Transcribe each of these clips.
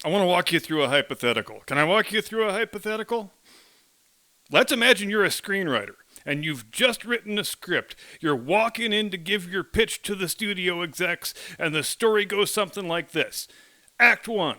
I want to walk you through a hypothetical. Can I walk you through a hypothetical? Let's imagine you're a screenwriter and you've just written a script. You're walking in to give your pitch to the studio execs, and the story goes something like this. Act 1.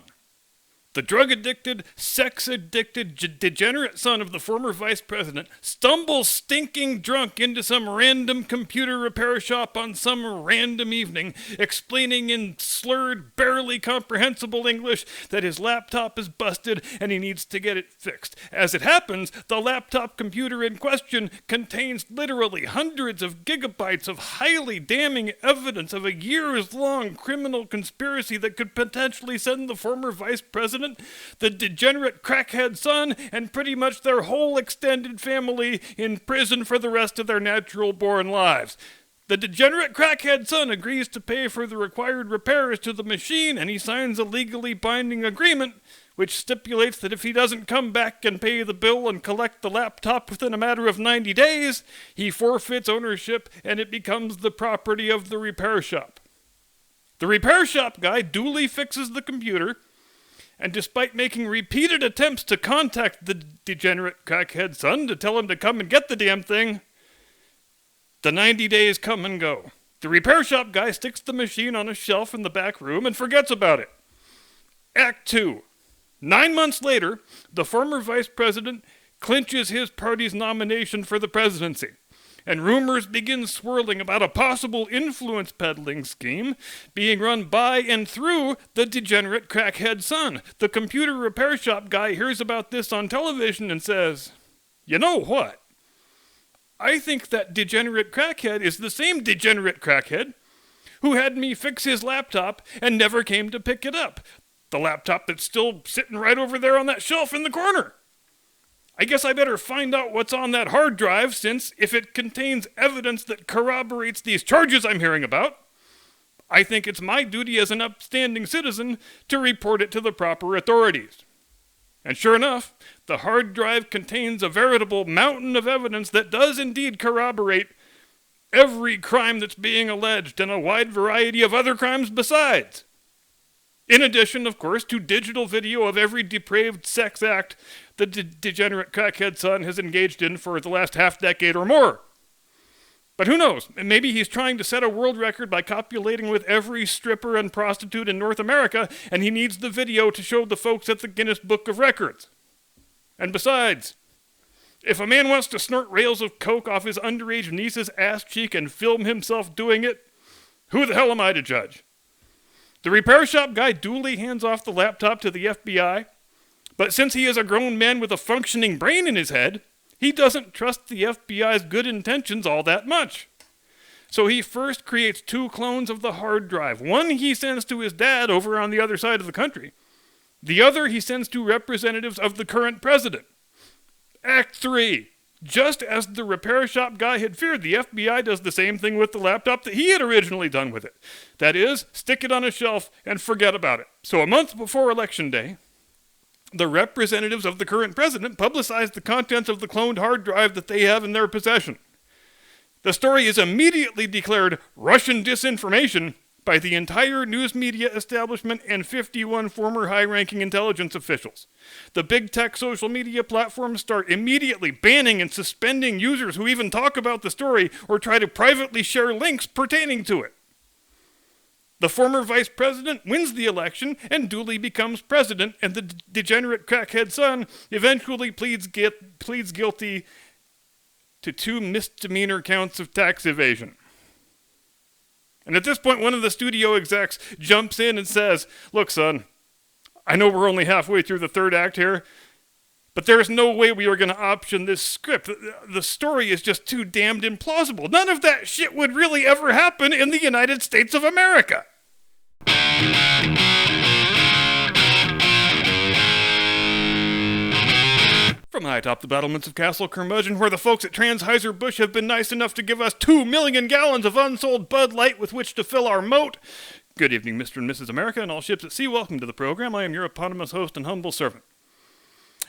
The drug-addicted, sex-addicted, degenerate son of the former vice president stumbles stinking drunk into some random computer repair shop on some random evening, explaining in slurred, barely comprehensible English that his laptop is busted and he needs to get it fixed. As it happens, the laptop computer in question contains literally hundreds of gigabytes of highly damning evidence of a years-long criminal conspiracy that could potentially send the former vice president, the degenerate crackhead son, and pretty much their whole extended family in prison for the rest of their natural-born lives. The degenerate crackhead son agrees to pay for the required repairs to the machine, and he signs a legally binding agreement which stipulates that if he doesn't come back and pay the bill and collect the laptop within a matter of 90 days, he forfeits ownership and it becomes the property of the repair shop. The repair shop guy duly fixes the computer, and despite making repeated attempts to contact the degenerate crackhead son to tell him to come and get the damn thing, the 90 days come and go. The repair shop guy sticks the machine on a shelf in the back room and forgets about it. Act 2. 9 months later, the former vice president clinches his party's nomination for the presidency, and rumors begin swirling about a possible influence peddling scheme being run by and through the degenerate crackhead son. The computer repair shop guy hears about this on television and says, "You know what? I think that degenerate crackhead is the same degenerate crackhead who had me fix his laptop and never came to pick it up. The laptop that's still sitting right over there on that shelf in the corner. I guess I better find out what's on that hard drive, since if it contains evidence that corroborates these charges I'm hearing about, I think it's my duty as an upstanding citizen to report it to the proper authorities." And sure enough, the hard drive contains a veritable mountain of evidence that does indeed corroborate every crime that's being alleged and a wide variety of other crimes besides. In addition, of course, to digital video of every depraved sex act the degenerate crackhead son has engaged in for the last half-decade or more. But who knows? Maybe he's trying to set a world record by copulating with every stripper and prostitute in North America, and he needs the video to show the folks at the Guinness Book of Records. And besides, if a man wants to snort rails of coke off his underage niece's ass cheek and film himself doing it, who the hell am I to judge? The repair shop guy duly hands off the laptop to the FBI, but since he is a grown man with a functioning brain in his head, he doesn't trust the FBI's good intentions all that much. So he first creates 2 clones of the hard drive. One he sends to his dad over on the other side of the country. The other he sends to representatives of the current president. Act 3. Just as the repair shop guy had feared, the FBI does the same thing with the laptop that he had originally done with it. That is, stick it on a shelf and forget about it. So a month before Election Day, the representatives of the current president publicize the contents of the cloned hard drive that they have in their possession. The story is immediately declared Russian disinformation by the entire news media establishment and 51 former high-ranking intelligence officials. The big tech social media platforms start immediately banning and suspending users who even talk about the story or try to privately share links pertaining to it. The former vice president wins the election and duly becomes president, and the degenerate crackhead son eventually pleads guilty to 2 misdemeanor counts of tax evasion. And at this point, one of the studio execs jumps in and says, "Look, son, I know we're only halfway through the 3rd act here, but there's no way we are going to option this script. The story is just too damned implausible. None of that shit would really ever happen in the United States of America." From high atop the battlements of Castle Curmudgeon, where the folks at Anheuser-Busch have been nice enough to give us 2 million gallons of unsold Bud Light with which to fill our moat. Good evening, Mr. and Mrs. America, and all ships at sea. Welcome to the program. I am your eponymous host and humble servant.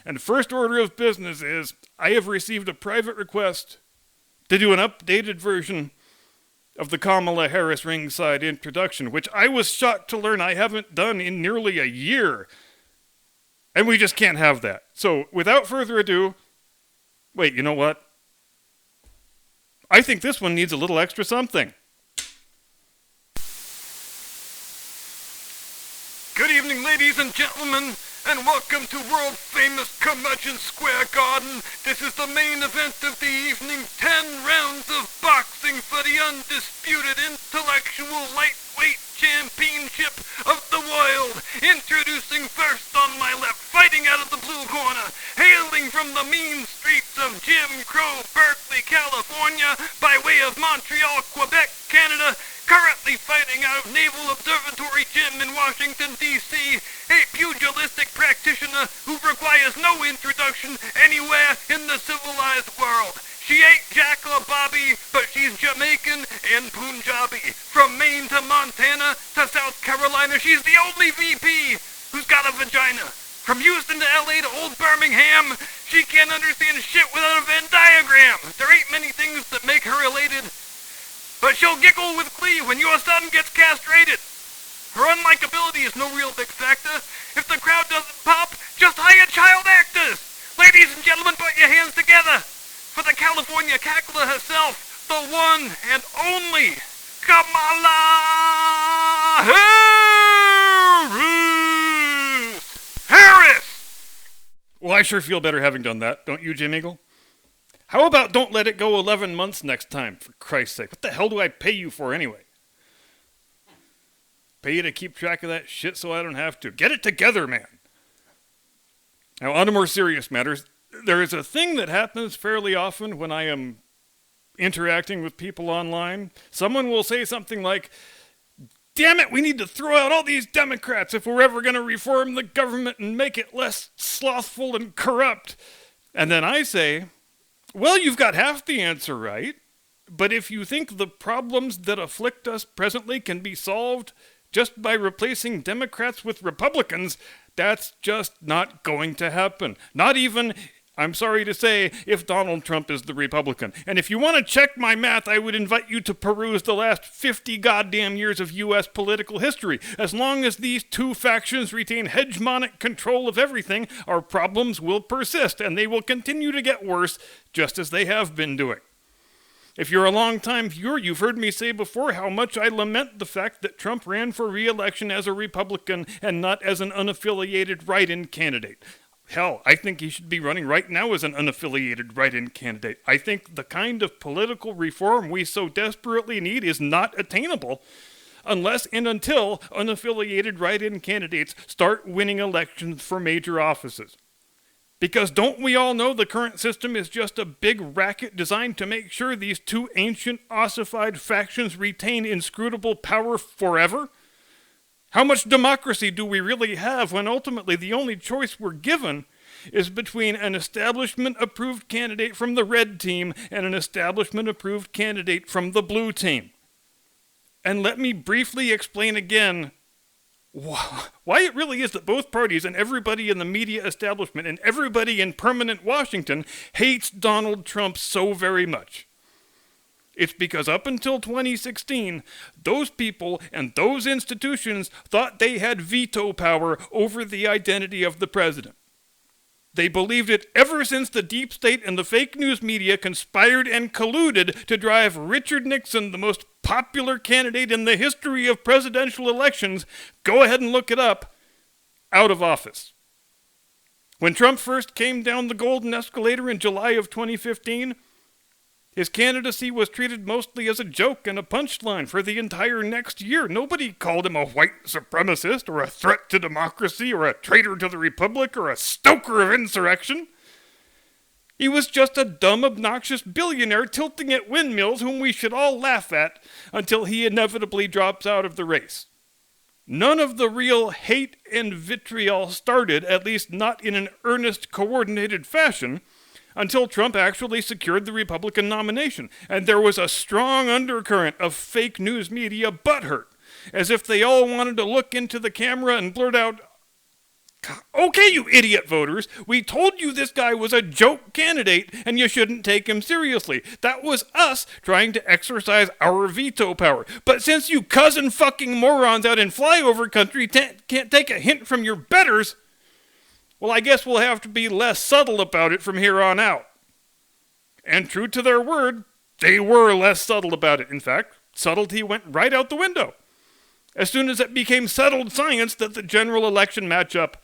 And first order of business is, I have received a private request to do an updated version of the Kamala Harris ringside introduction, which I was shocked to learn I haven't done in nearly a year. And we just can't have that. So, without further ado, wait, you know what? I think this one needs a little extra something. Good evening, ladies and gentlemen, and welcome to world-famous Curmudgeon Square Garden. This is the main event of the evening, 10 rounds of boxing for the undisputed intellectual lightweight championship of the world. Introducing first on my left, fighting out of the blue corner, hailing from the mean streets of Jim Crow, Berkeley, California, by way of Montreal, Quebec, Canada, currently fighting out of Naval Observatory Gym in Washington, D.C., a pugilistic practitioner who requires no introduction anywhere in the civilized world. She ain't Jack or Bobby, but she's Jamaican and Punjabi. From Maine to Montana to South Carolina, she's the only VP who's got a vagina. From Houston to L.A. to Old Birmingham, she can't understand shit without a Venn diagram. There ain't many things that make her elated, but she'll giggle with glee when your son gets castrated. Her unlikability is no real big factor. If the crowd doesn't pop, just hire child actors. Ladies and gentlemen, put your hands together for the California cackler herself, the one and only Kamala Harris. Well, I sure feel better having done that, don't you, Jim Eagle? How about don't let it go 11 months next time, for Christ's sake? What the hell do I pay you for anyway? Pay you to keep track of that shit so I don't have to. Get it together, man. Now, on to more serious matters. There is a thing that happens fairly often when I am interacting with people online. Someone will say something like, "Damn it, we need to throw out all these Democrats if we're ever going to reform the government and make it less slothful and corrupt." And then I say, well, you've got half the answer right, but if you think the problems that afflict us presently can be solved just by replacing Democrats with Republicans, that's just not going to happen. Not even, I'm sorry to say, if Donald Trump is the Republican. And if you want to check my math, I would invite you to peruse the last 50 goddamn years of U.S. political history. As long as these two factions retain hegemonic control of everything, our problems will persist, and they will continue to get worse, just as they have been doing. If you're a long-time viewer, you've heard me say before how much I lament the fact that Trump ran for re-election as a Republican and not as an unaffiliated write-in candidate. Hell, I think he should be running right now as an unaffiliated write-in candidate. I think the kind of political reform we so desperately need is not attainable unless and until unaffiliated write-in candidates start winning elections for major offices. Because don't we all know the current system is just a big racket designed to make sure these two ancient ossified factions retain inscrutable power forever? How much democracy do we really have when ultimately the only choice we're given is between an establishment-approved candidate from the red team and an establishment-approved candidate from the blue team? And let me briefly explain again why it really is that both parties and everybody in the media establishment and everybody in permanent Washington hates Donald Trump so very much. It's because up until 2016, those people and those institutions thought they had veto power over the identity of the president. They believed it ever since the deep state and the fake news media conspired and colluded to drive Richard Nixon, the most popular candidate in the history of presidential elections, go ahead and look it up, out of office. When Trump first came down the golden escalator in July of 2015, his candidacy was treated mostly as a joke and a punchline for the entire next year. Nobody called him a white supremacist or a threat to democracy or a traitor to the republic or a stoker of insurrection. He was just a dumb, obnoxious billionaire tilting at windmills whom we should all laugh at until he inevitably drops out of the race. None of the real hate and vitriol started, at least not in an earnest, coordinated fashion, until Trump actually secured the Republican nomination. And there was a strong undercurrent of fake news media butthurt, as if they all wanted to look into the camera and blurt out, "Okay, you idiot voters, we told you this guy was a joke candidate and you shouldn't take him seriously. That was us trying to exercise our veto power. But since you cousin fucking morons out in flyover country can't take a hint from your betters, Well, I guess we'll have to be less subtle about it from here on out. And true to their word, they were less subtle about it. In fact, subtlety went right out the window as soon as it became settled science that the general election matchup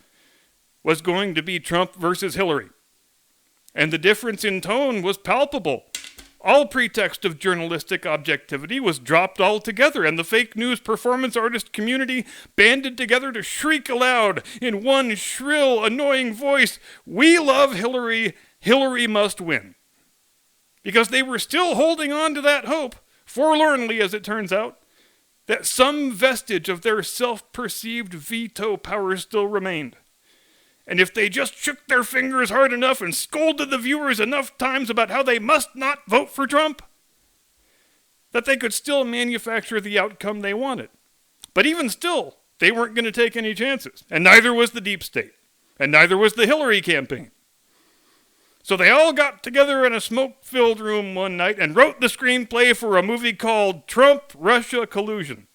was going to be Trump versus Hillary. And the difference in tone was palpable. All pretext of journalistic objectivity was dropped altogether, and the fake news performance artist community banded together to shriek aloud in one shrill, annoying voice, "We love Hillary, Hillary must win." Because they were still holding on to that hope, forlornly as it turns out, that some vestige of their self-perceived veto power still remained. And if they just shook their fingers hard enough and scolded the viewers enough times about how they must not vote for Trump, that they could still manufacture the outcome they wanted. But even still, they weren't going to take any chances. And neither was the deep state. And neither was the Hillary campaign. So they all got together in a smoke-filled room one night and wrote the screenplay for a movie called Trump-Russia Collusion.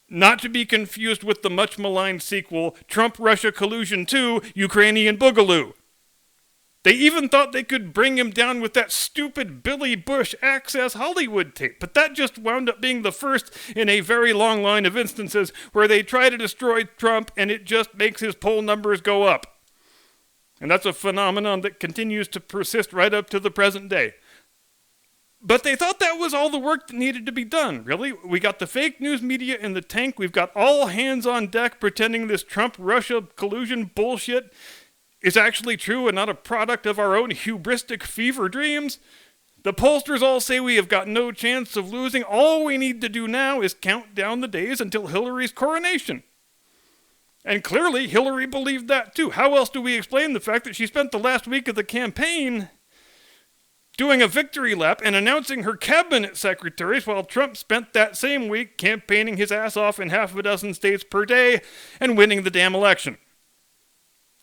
Not to be confused with the much-maligned sequel, Trump-Russia Collusion 2, Ukrainian Boogaloo. They even thought they could bring him down with that stupid Billy Bush Access Hollywood tape, but that just wound up being the first in a very long line of instances where they try to destroy Trump and it just makes his poll numbers go up. And that's a phenomenon that continues to persist right up to the present day. But they thought that was all the work that needed to be done, really. We got the fake news media in the tank. We've got all hands on deck pretending this Trump-Russia collusion bullshit is actually true and not a product of our own hubristic fever dreams. The pollsters all say we have got no chance of losing. All we need to do now is count down the days until Hillary's coronation. And clearly, Hillary believed that too. How else do we explain the fact that she spent the last week of the campaign doing a victory lap and announcing her cabinet secretaries while Trump spent that same week campaigning his ass off in half a dozen states per day and winning the damn election?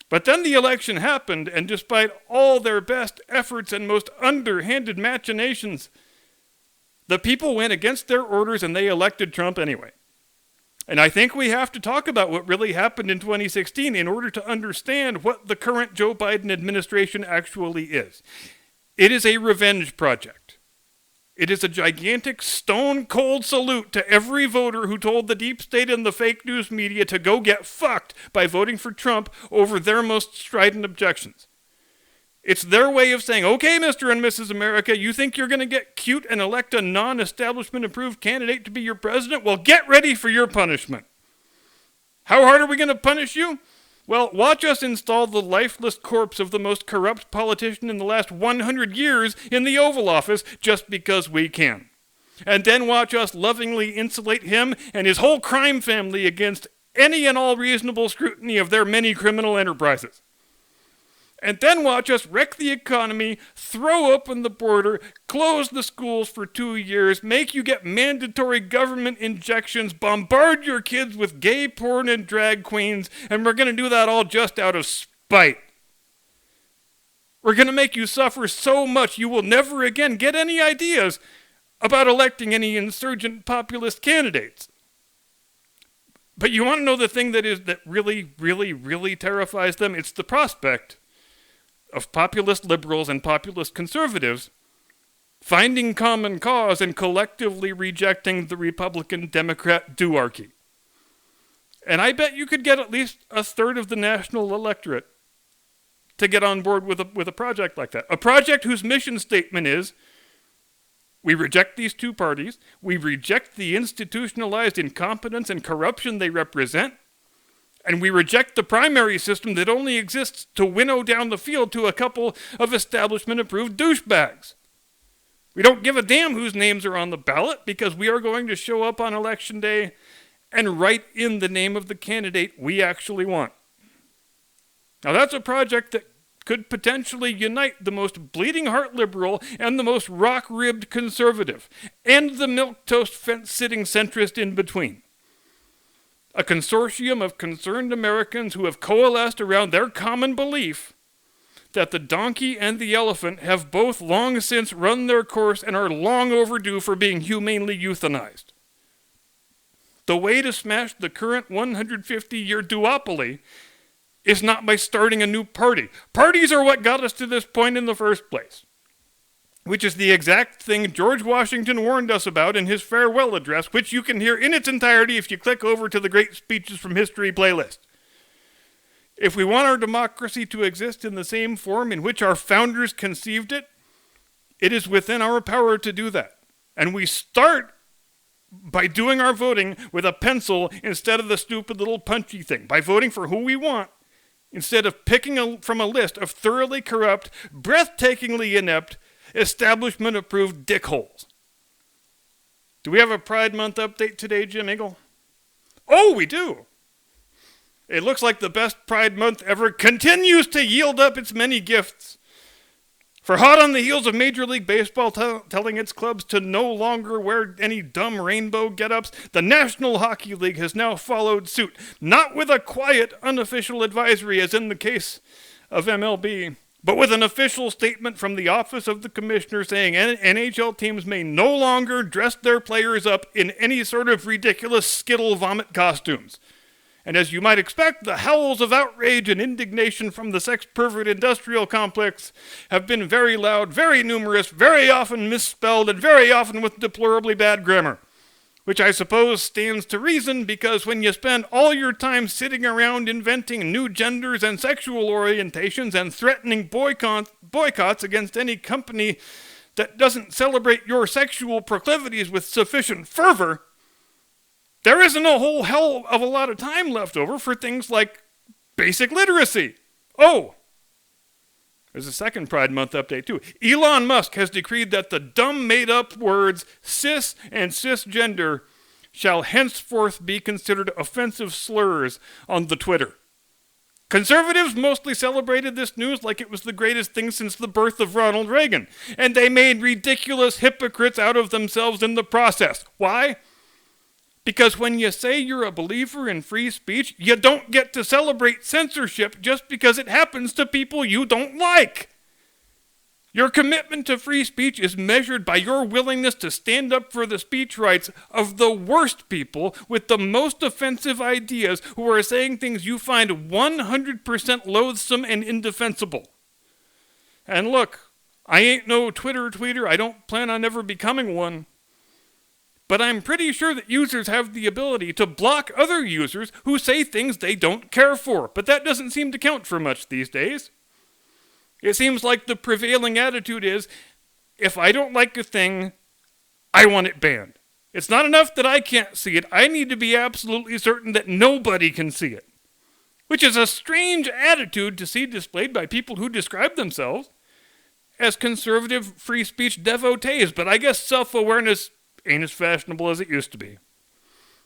But then the election happened, and despite all their best efforts and most underhanded machinations, the people went against their orders and they elected Trump anyway. And I think we have to talk about what really happened in 2016 in order to understand what the current Joe Biden administration actually is. It is a revenge project. It is a gigantic stone-cold salute to every voter who told the deep state and the fake news media to go get fucked by voting for Trump over their most strident objections. It's their way of saying, okay, Mr. and Mrs. America, you think you're going to get cute and elect a non-establishment approved candidate to be your president? Well, get ready for your punishment. How hard are we going to punish you? Well, watch us install the lifeless corpse of the most corrupt politician in the last 100 years in the Oval Office just because we can. And then watch us lovingly insulate him and his whole crime family against any and all reasonable scrutiny of their many criminal enterprises. And then watch us wreck the economy, throw open the border, close the schools for 2 years, make you get mandatory government injections, bombard your kids with gay porn and drag queens, and we're going to do that all just out of spite. We're going to make you suffer so much you will never again get any ideas about electing any insurgent populist candidates. But you want to know the thing that really, really, really terrifies them? It's the prospect of populist liberals and populist conservatives finding common cause and collectively rejecting the Republican-Democrat duarchy. And I bet you could get at least a third of the national electorate to get on board with a project like that. A project whose mission statement is, we reject these two parties, we reject the institutionalized incompetence and corruption they represent, and we reject the primary system that only exists to winnow down the field to a couple of establishment-approved douchebags. We don't give a damn whose names are on the ballot because we are going to show up on Election Day and write in the name of the candidate we actually want. Now that's a project that could potentially unite the most bleeding-heart liberal and the most rock-ribbed conservative, and the milquetoast fence-sitting centrist in between. A consortium of concerned Americans who have coalesced around their common belief that the donkey and the elephant have both long since run their course and are long overdue for being humanely euthanized. The way to smash the current 150-year duopoly is not by starting a new party. Parties are what got us to this point in the first place, which is the exact thing George Washington warned us about in his farewell address, which you can hear in its entirety if you click over to the Great Speeches from History playlist. If we want our democracy to exist in the same form in which our founders conceived it, it is within our power to do that. And we start by doing our voting with a pencil instead of the stupid little punchy thing, by voting for who we want, instead of picking from a list of thoroughly corrupt, breathtakingly inept, establishment-approved dickholes. Do we have a Pride Month update today, Jim Eagle? Oh, we do! It looks like the best Pride Month ever continues to yield up its many gifts. For hot on the heels of Major League Baseball telling its clubs to no longer wear any dumb rainbow get-ups, the National Hockey League has now followed suit, not with a quiet, unofficial advisory as in the case of MLB, but with an official statement from the Office of the Commissioner saying NHL teams may no longer dress their players up in any sort of ridiculous Skittle vomit costumes. And as you might expect, the howls of outrage and indignation from the sex-pervert industrial complex have been very loud, very numerous, very often misspelled, and very often with deplorably bad grammar. Which I suppose stands to reason, because when you spend all your time sitting around inventing new genders and sexual orientations and threatening boycotts against any company that doesn't celebrate your sexual proclivities with sufficient fervor, there isn't a whole hell of a lot of time left over for things like basic literacy. Oh, there's a second Pride Month update too. Elon Musk has decreed that the dumb made-up words cis and cisgender shall henceforth be considered offensive slurs on the Twitter. Conservatives mostly celebrated this news like it was the greatest thing since the birth of Ronald Reagan, and they made ridiculous hypocrites out of themselves in the process. Why? Because when you say you're a believer in free speech, you don't get to celebrate censorship just because it happens to people you don't like. Your commitment to free speech is measured by your willingness to stand up for the speech rights of the worst people with the most offensive ideas who are saying things you find 100% loathsome and indefensible. And look, I ain't no Twitter tweeter. I don't plan on ever becoming one. But I'm pretty sure that users have the ability to block other users who say things they don't care for. But that doesn't seem to count for much these days. It seems like the prevailing attitude is, if I don't like a thing, I want it banned. It's not enough that I can't see it. I need to be absolutely certain that nobody can see it. Which is a strange attitude to see displayed by people who describe themselves as conservative free speech devotees. But I guess self-awareness ain't as fashionable as it used to be.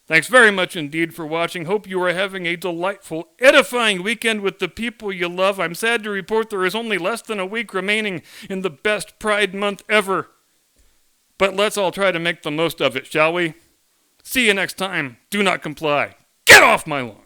Thanks very much indeed for watching. Hope you are having a delightful, edifying weekend with the people you love. I'm sad to report there is only less than a week remaining in the best Pride Month ever. But let's all try to make the most of it, shall we? See you next time. Do not comply. Get off my lawn!